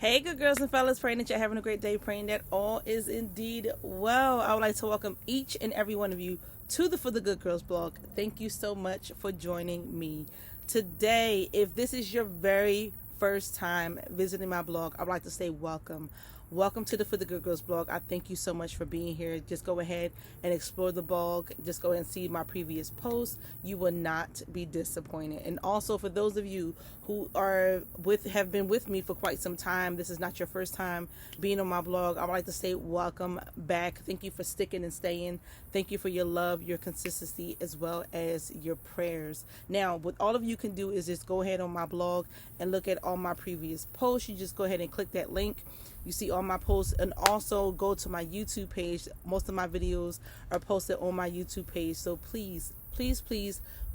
Hey, good girls and fellas, praying that you're having a great day, praying that all is indeed well. I would like to welcome each and every one of you to the For the Good Girls blog. Thank you so much for joining me today. If this is your very first time visiting my blog, I would like to say welcome. Welcome to the For the Good Girls blog. I thank you so much for being here. Just go ahead and explore the blog. Just go ahead and see my previous posts. You will not be disappointed. And also for those of you who have been with me for quite some time, this is not your first time being on my blog, I would like to say welcome back. Thank you for sticking and staying. Thank you for your love, your consistency, as well as your prayers. Now, what all of you can do is just go ahead on my blog and look at all my previous posts. You just go ahead and click that link. You see all my posts, and also go to my YouTube page. Most of my videos are posted on my YouTube page. So please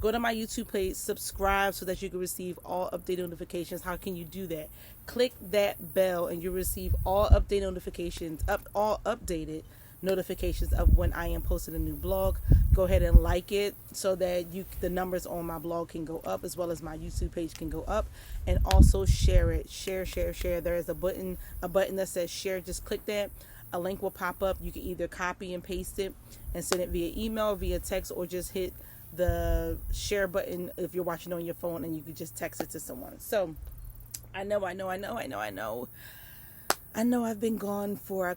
go to my YouTube page, subscribe so that you can receive all update notifications. How can you do that? Click that bell and you'll receive all update notifications, all updated notifications of when I am posting a new blog. Go ahead and like it so that the numbers on my blog can go up, as well as my YouTube page can go up. And also share it. Share. There is a button that says share. Just click that. A link will pop up. You can either copy and paste it and send it via email, via text, or just hit the share button if you're watching on your phone, and you could just text it to someone. So I know I've been gone for a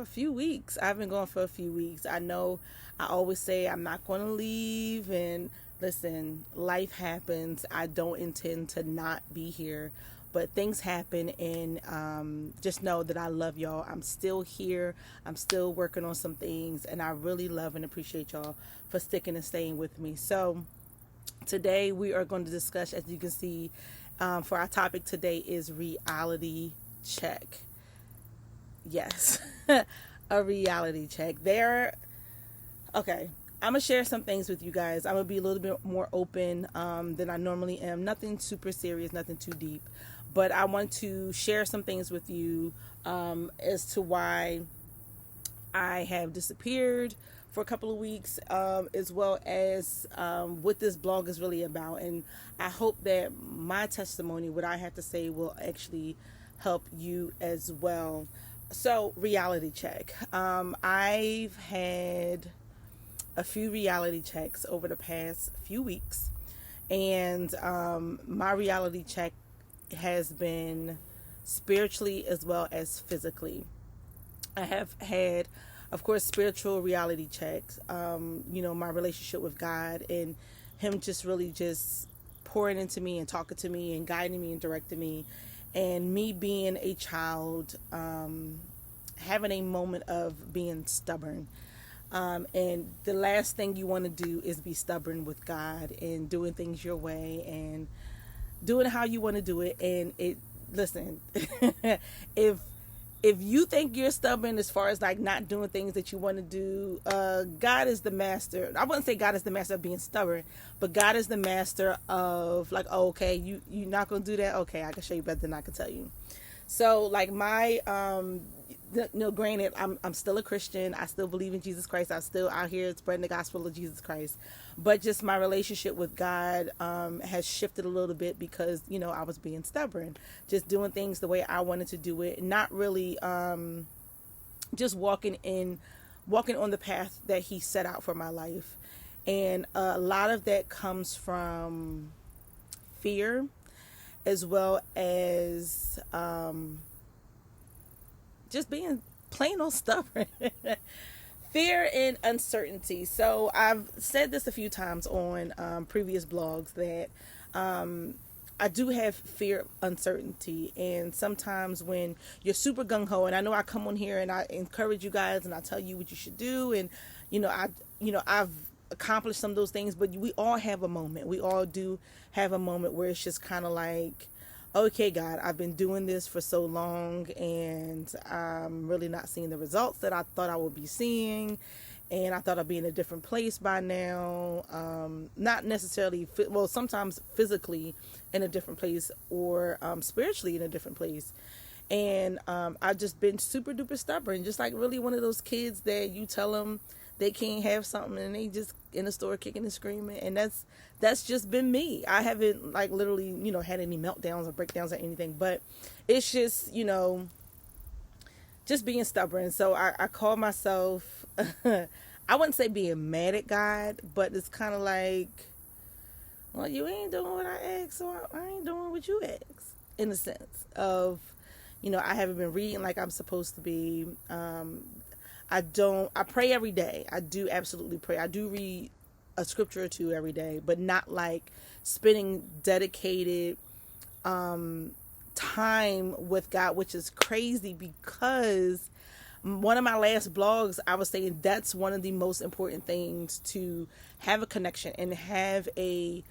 few weeks. I've been gone for a few weeks. I know I always say I'm not going to leave, and listen, life happens. I don't intend to not be here, but things happen, and just know that I love y'all. I'm still here. I'm still working on some things, and I really love and appreciate y'all for sticking and staying with me. So today we are going to discuss, as you can see, for our topic today is reality check. Yes, a reality check. Okay, I'm going to share some things with you guys. I'm going to be a little bit more open than I normally am. Nothing super serious, nothing too deep. But I want to share some things with you as to why I have disappeared for a couple of weeks, as well as what this blog is really about. And I hope that my testimony, what I have to say, will actually help you as well. So, reality check. I've had a few reality checks over the past few weeks, and my reality check has been spiritually as well as physically. I have had, of course, spiritual reality checks, my relationship with God, and Him just really just pouring into me and talking to me and guiding me and directing me. And me being a child, having a moment of being stubborn. And the last thing you want to do is be stubborn with God and doing things your way and doing how you want to do it. And listen, if you think you're stubborn as far as like not doing things that you want to do, God is the master. I wouldn't say God is the master of being stubborn, but God is the master of like, oh, okay, you're not going to do that? Okay, I can show you better than I can tell you. So like granted, I'm still a Christian. I still believe in Jesus Christ. I'm still out here spreading the gospel of Jesus Christ. But just my relationship with God has shifted a little bit because, I was being stubborn. Just doing things the way I wanted to do it. Not really just walking on the path that He set out for my life. And a lot of that comes from fear, as well as just being plain old stubborn. Fear and uncertainty. So I've said this a few times on previous blogs that I do have fear, uncertainty, and sometimes when you're super gung-ho, and I know I come on here and I encourage you guys and I tell you what you should do, and I've accomplished some of those things, but we all have a moment. We all do have a moment where it's just kind of like, okay, God, I've been doing this for so long and I'm really not seeing the results that I thought I would be seeing. And I thought I'd be in a different place by now. Not necessarily, sometimes physically in a different place, or spiritually in a different place. And I've just been super duper stubborn, just like really one of those kids that you tell them they can't have something and they just in the store kicking and screaming. And that's just been me. I haven't like literally, had any meltdowns or breakdowns or anything, but it's just, just being stubborn. So I call myself, I wouldn't say being mad at God, but it's kind of like, well, you ain't doing what I asked, so I ain't doing what you asked. In the sense of, I haven't been reading like I'm supposed to be. I pray every day. I do absolutely pray. I do read a scripture or two every day, but not like spending dedicated time with God, which is crazy because one of my last blogs, I was saying that's one of the most important things, to have a connection and have a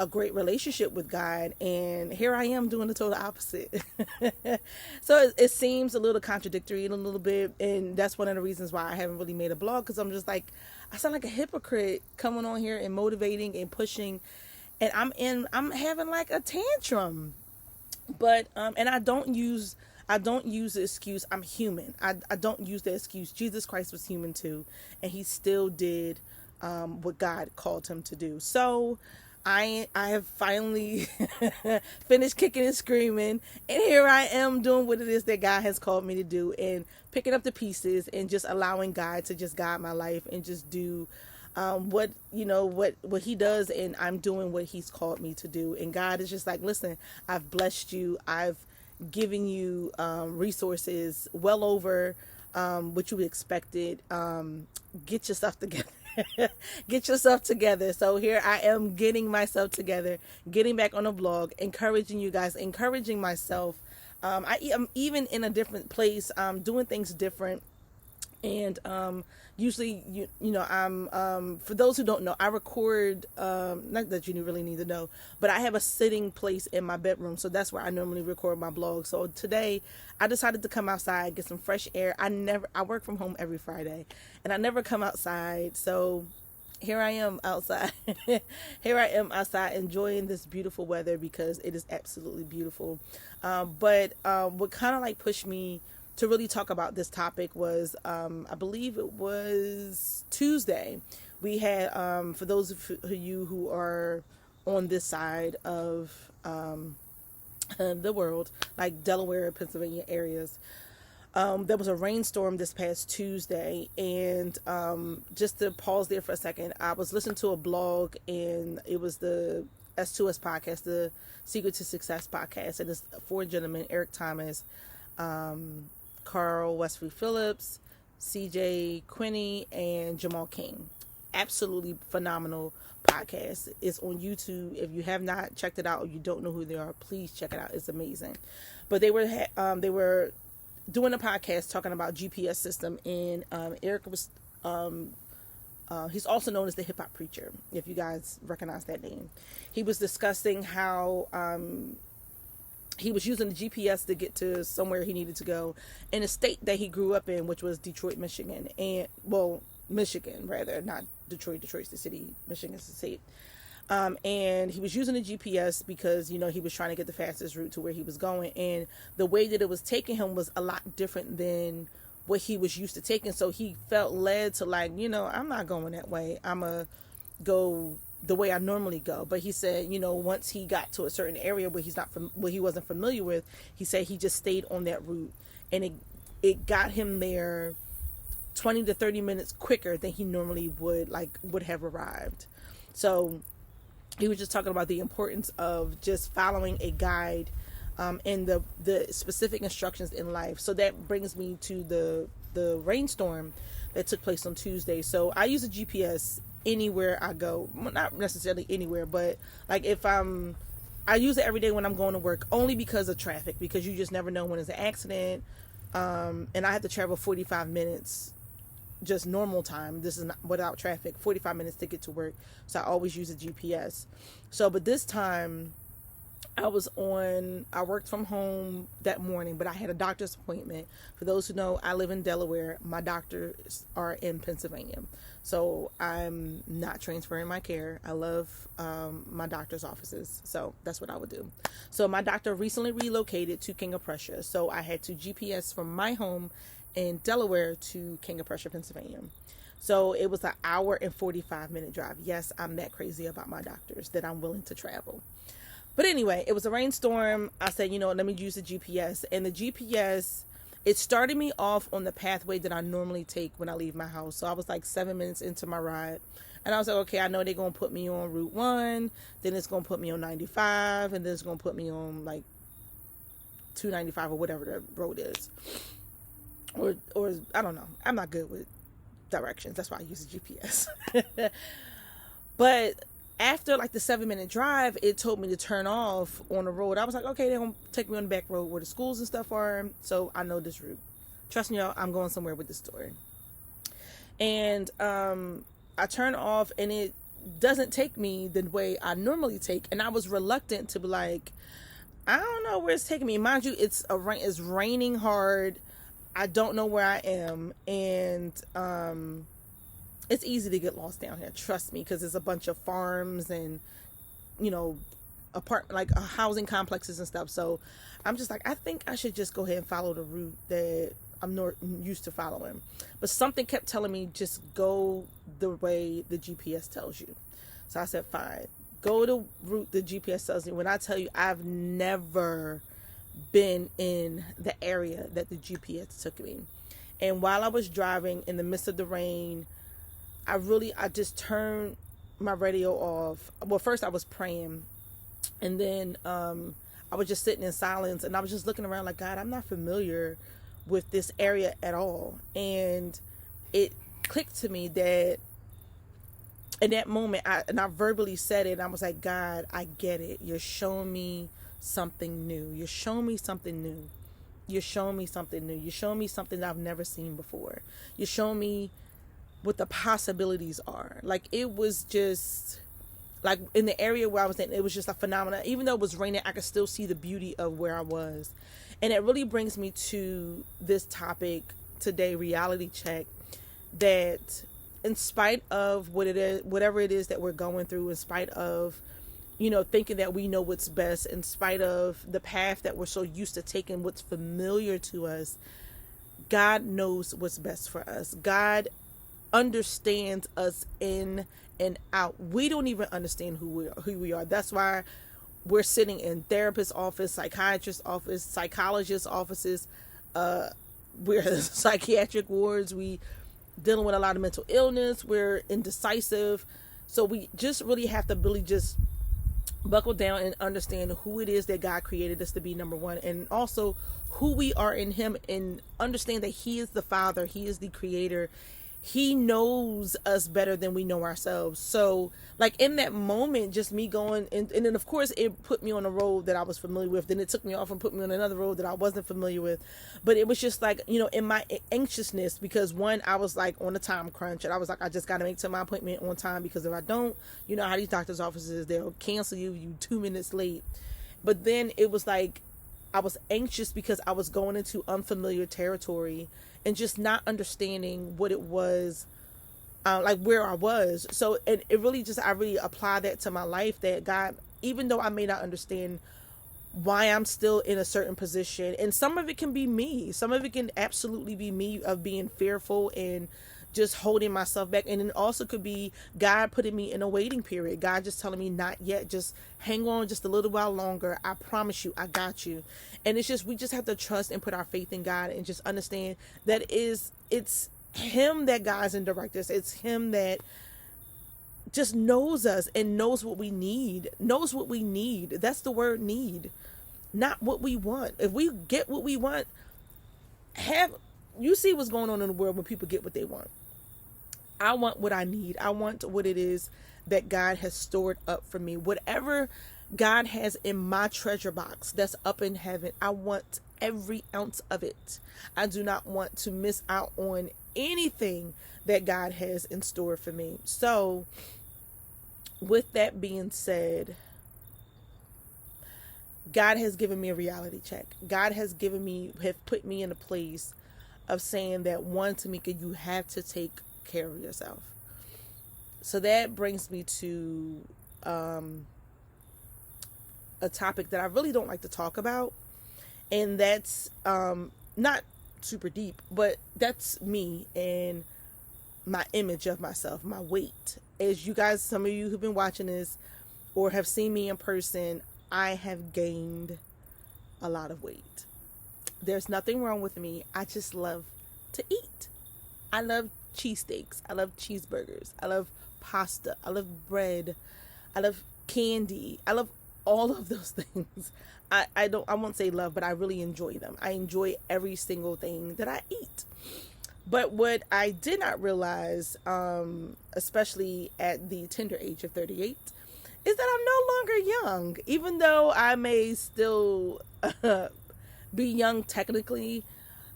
great relationship with God. And here I am doing the total opposite. So it seems a little contradictory in a little bit. And that's one of the reasons why I haven't really made a blog, because I'm just like, I sound like a hypocrite coming on here and motivating and pushing. And I'm having like a tantrum. But, and I don't use the excuse, I'm human. I don't use the excuse. Jesus Christ was human too. And he still did what God called him to do. So I have finally finished kicking and screaming, and here I am doing what it is that God has called me to do, and picking up the pieces and just allowing God to just guide my life and just do what he does, and I'm doing what he's called me to do. And God is just like, listen, I've blessed you. I've given you resources well over what you expected. Get yourself together. Get yourself together. So here I am getting myself together, getting back on the blog, encouraging you guys, encouraging myself. I am even in a different place, doing things different. And usually, I'm for those who don't know, I record, not that you really need to know, but I have a sitting place in my bedroom, so that's where I normally record my blog. So today I decided to come outside, get some fresh air. I work from home every Friday, and I never come outside, so here I am outside. Here I am outside enjoying this beautiful weather, because it is absolutely beautiful. But what kind of like pushed me to really talk about this topic was, I believe it was Tuesday. We had, for those of you who are on this side of the world, like Delaware, Pennsylvania areas, there was a rainstorm this past Tuesday. And just to pause there for a second, I was listening to a blog, and it was the S2S podcast, the Secret to Success podcast. And it's four gentlemen: Eric Thomas, Carl Wesley Phillips, CJ Quinney, and Jamal King. Absolutely phenomenal podcast. It's on YouTube. If you have not checked it out, or you don't know who they are, please check it out. It's amazing. But they were doing a podcast talking about GPS system, and Eric was he's also known as the hip hop preacher, if you guys recognize that name. He was discussing how he was using the GPS to get to somewhere he needed to go in a state that he grew up in, which was Detroit, Michigan. Michigan, rather, not Detroit. Detroit's the city. Michigan's the state. And he was using the GPS because, he was trying to get the fastest route to where he was going. And the way that it was taking him was a lot different than what he was used to taking. So he felt led to like, I'm not going that way. I'm going to go the way I normally go. But he said, once he got to a certain area where he wasn't familiar with, he said he just stayed on that route, and it got him there 20 to 30 minutes quicker than he normally would have arrived. So he was just talking about the importance of just following a guide, and the specific instructions in life. So that brings me to the rainstorm that took place on Tuesday. So I use a GPS anywhere I go. Well, not necessarily anywhere, but like I use it every day when I'm going to work, only because of traffic, because you just never know when there's an accident. And I have to travel 45 minutes, just normal time. This is not without traffic, 45 minutes to get to work. So I always use a GPS. So, but this time I worked from home that morning, but I had a doctor's appointment. For those who know, I live in Delaware. My doctors are in Pennsylvania. So I'm not transferring my care. I love my doctor's offices. So that's what I would do. So my doctor recently relocated to King of Prussia. So I had to GPS from my home in Delaware to King of Prussia, Pennsylvania. So it was an hour and 45-minute drive. Yes, I'm that crazy about my doctors that I'm willing to travel. But anyway, it was a rainstorm. I said, let me use the GPS. And the GPS, it started me off on the pathway that I normally take when I leave my house. So I was like 7 minutes into my ride. And I was like, okay, I know they're going to put me on Route 1. Then it's going to put me on 95. And then it's going to put me on like 295 or whatever the road is. Or I don't know. I'm not good with directions. That's why I use the GPS. But after like the 7-minute drive, it told me to turn off on the road. I was like, okay, they're going to take me on the back road where the schools and stuff are. So I know this route. Trust me, y'all, I'm going somewhere with this story. And I turn off and it doesn't take me the way I normally take. And I was reluctant to be like, I don't know where it's taking me. Mind you, it's raining hard. I don't know where I am. And it's easy to get lost down here, trust me, because there's a bunch of farms and, housing complexes and stuff. So I'm just like, I think I should just go ahead and follow the route that I'm not used to following. But something kept telling me, just go the way the GPS tells you. So I said, fine, go the route the GPS tells me. When I tell you, I've never been in the area that the GPS took me. And while I was driving in the midst of the rain, I just turned my radio off. Well, first I was praying, and then I was just sitting in silence, and I was just looking around like, God, I'm not familiar with this area at all. And it clicked to me that in that moment, I verbally said it, and I was like, God, I get it. You're showing me something new. You're showing me something new. You're showing me something new. You're showing me something that I've never seen before. You're showing me what the possibilities are. Like, it was just like in the area where I was in, it was just a phenomenon. Even though it was raining, I could still see the beauty of where I was. And it really brings me to this topic today, reality check, that in spite of what it is, whatever it is that we're going through, in spite of, thinking that we know what's best, in spite of the path that we're so used to taking, what's familiar to us, God knows what's best for us. God understands us in and out. We don't even understand who we are. That's why we're sitting in therapist office, psychiatrist office, psychologist offices. We're in psychiatric wards. We dealing with a lot of mental illness. We're indecisive. So we just really have to really just buckle down and understand who it is that God created us to be, number one, and also who we are in Him, and understand that He is the Father. He is the Creator. He knows us better than we know ourselves. So like in that moment, just me going and then of course it put me on a road that I was familiar with. Then it took me off and put me on another road that I wasn't familiar with. But it was just like, in my anxiousness, because one, I was like on a time crunch, and I was like, I just got to make to my appointment on time, because if I don't, how these doctor's offices, they'll cancel you 2 minutes late. But then it was like, I was anxious because I was going into unfamiliar territory and just not understanding what it was, like where I was. So it really just, I really apply that to my life, that God, even though I may not understand why I'm still in a certain position, and some of it can be me, some of it can absolutely be me of being fearful and just holding myself back. And it also could be God putting me in a waiting period. God just telling me, not yet, just hang on just a little while longer. I promise you, I got you. And it's just, we just have to trust and put our faith in God, and just understand that it's Him that guides and directs us. It's Him that just knows us and knows what we need. That's the word, need, not what we want. If we get what we want, you see what's going on in the world when people get what they want. I want what I need. I want what it is that God has stored up for me. Whatever God has in my treasure box that's up in heaven, I want every ounce of it. I do not want to miss out on anything that God has in store for me. So, with that being said, God has given me a reality check. God has put me in a place of saying that, one, Tamika, you have to take care of yourself. So that brings me to a topic that I really don't like to talk about, and that's not super deep, but that's me and my image of myself, my weight. As you guys, some of you who've been watching this or have seen me in person, I have gained a lot of weight. There's nothing wrong with me. I just love to eat. I love cheesesteaks. I love cheeseburgers. I love pasta. I love bread. I love candy. I love all of those things. I won't say love, but I really enjoy them. I enjoy every single thing that I eat. But what I did not realize, especially at the tender age of 38, is that I'm no longer young. Even though I may still be young technically,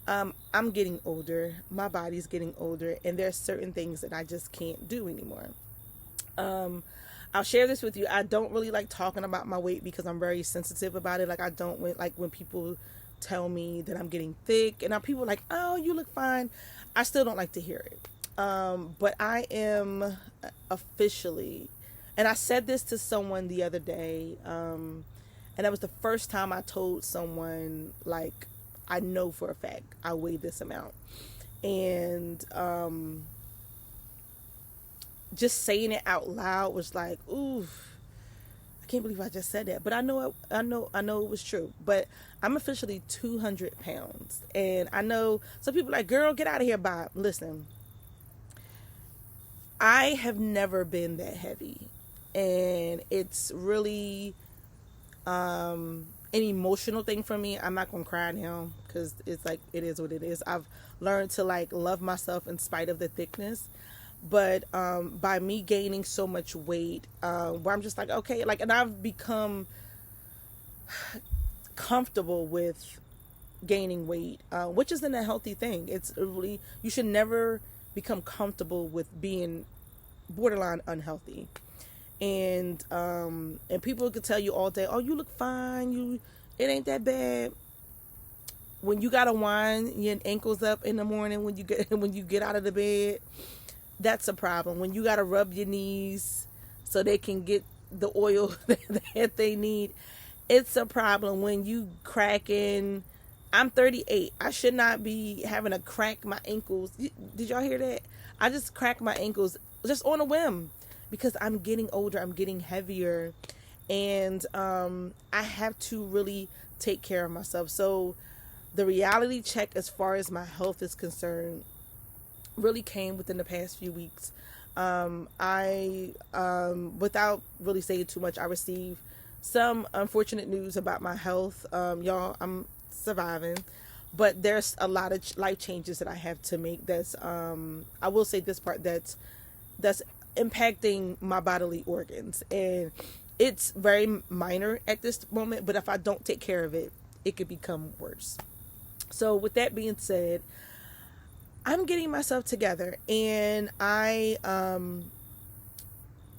I'm getting older. My body's getting older, and there's certain things that I just can't do anymore. I'll share this with you. I don't really like talking about my weight because I'm very sensitive about it. Like, I don't like when people tell me that I'm getting thick, and people are like, oh, you look fine. I still don't like to hear it. But I am officially, and I said this to someone the other day, and that was the first time I told someone, like, I know for a fact I weigh this amount. And just saying it out loud was like, ooh, I can't believe I just said that. But I know it was true. But I'm officially 200 pounds. And I know some people are like, girl, get out of here, Bob. Listen, I have never been that heavy. And it's really an emotional thing for me. I'm not going to cry now because it's like, it is what it is. I've learned to like love myself in spite of the thickness. But by me gaining so much weight, where I'm just like, okay, like, and I've become comfortable with gaining weight, which isn't a healthy thing. It's really, you should never become comfortable with being borderline unhealthy. And people could tell you all day, oh, you look fine, it ain't that bad. When you gotta wind your ankles up in the morning when you get out of the bed, that's a problem. When you got to rub your knees so they can get the oil that they need, it's a problem. When you cracking, I'm 38. I should not be having to crack my ankles. Did y'all hear that? I just cracked my ankles just on a whim because I'm getting older. I'm getting heavier. And I have to really take care of myself. So the reality check as far as my health is concerned really came within the past few weeks. I without really saying too much, I received some unfortunate news about my health. Y'all, I'm surviving, but there's a lot of life changes that I have to make. That's I will say this part that's impacting my bodily organs, and it's very minor at this moment. But if I don't take care of it, it could become worse. So with that being said, I'm getting myself together, and I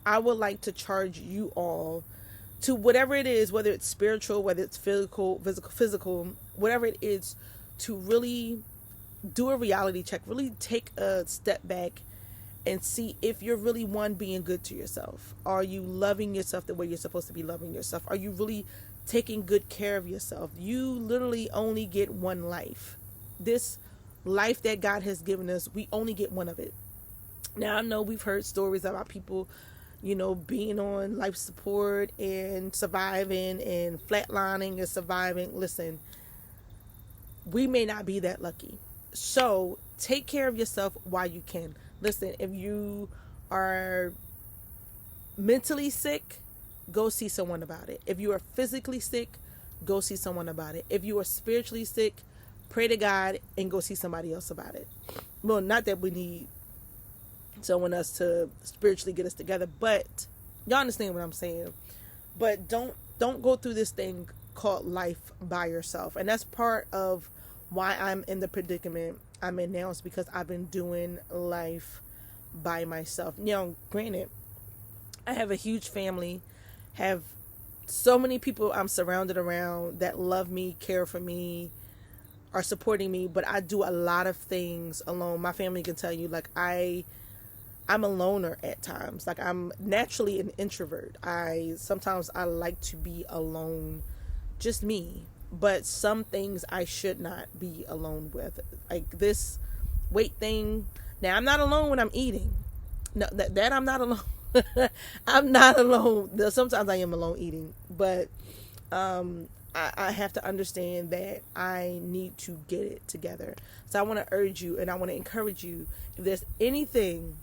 would like to charge you all to whatever it is, whether it's spiritual, whether it's physical, whatever it is, to really do a reality check, really take a step back and see if you're really, one, being good to yourself. Are you loving yourself the way you're supposed to be loving yourself? Are you really taking good care of yourself? You literally only get one life. This life that God has given us, we only get one of it. Now, I know we've heard stories about people, being on life support and surviving and flatlining and surviving. Listen, we may not be that lucky. So take care of yourself while you can. Listen, if you are mentally sick, go see someone about it. If you are physically sick, go see someone about it. If you are spiritually sick, pray to God and go see somebody else about it. Well, not that we need someone else to spiritually get us together, but y'all understand what I'm saying. But don't go through this thing called life by yourself. And that's part of why I'm in the predicament I'm in now, is because I've been doing life by myself. Granted, I have a huge family, have so many people I'm surrounded around that love me, care for me, are supporting me, but I do a lot of things alone. My family can tell you, like, I'm a loner at times. Like, I'm naturally an introvert. Sometimes I like to be alone, just me. But some things I should not be alone with. Like this weight thing, Now, I'm not alone when I'm eating. No, that I'm not alone. I'm not alone. Sometimes I am alone eating, but I have to understand that I need to get it together. So I want to urge you and I want to encourage you. If there's anything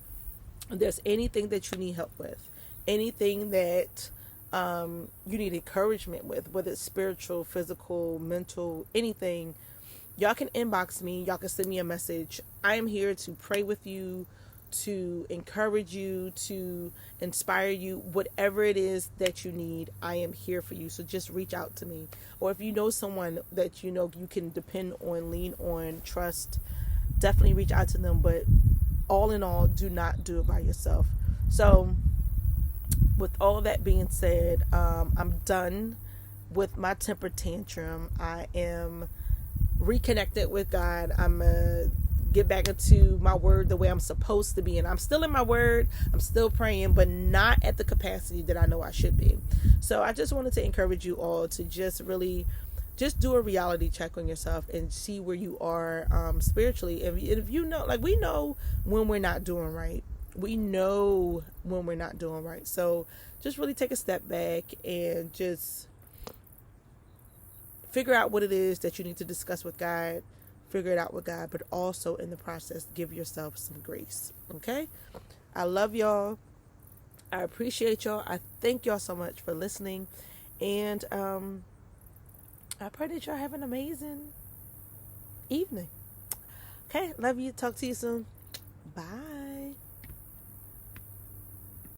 that you need help with, anything that you need encouragement with, whether it's spiritual, physical, mental, anything, y'all can inbox me. Y'all can send me a message. I am here to pray with you, to encourage you, to inspire you. Whatever it is that you need, I am here for you. So just reach out to me. Or if you know someone that you know you can depend on, lean on, trust, definitely reach out to them. But all in all, do not do it by yourself. So with all that being said, I'm done with my temper tantrum. I am reconnected with God. I'm get back into my word the way I'm supposed to be, and I'm still in my word. I'm still praying, but not at the capacity that I know I should be. So I just wanted to encourage you all to just really just do a reality check on yourself and see where you are spiritually. If you know, like, we know when we're not doing right. We know when we're not doing right. So just really take a step back and just figure out what it is that you need to discuss with God. Figure it out with God, but also in the process, give yourself some grace. Okay? I love y'all. I appreciate y'all. I thank y'all so much for listening. And I pray that y'all have an amazing evening. Okay? Love you. Talk to you soon. Bye.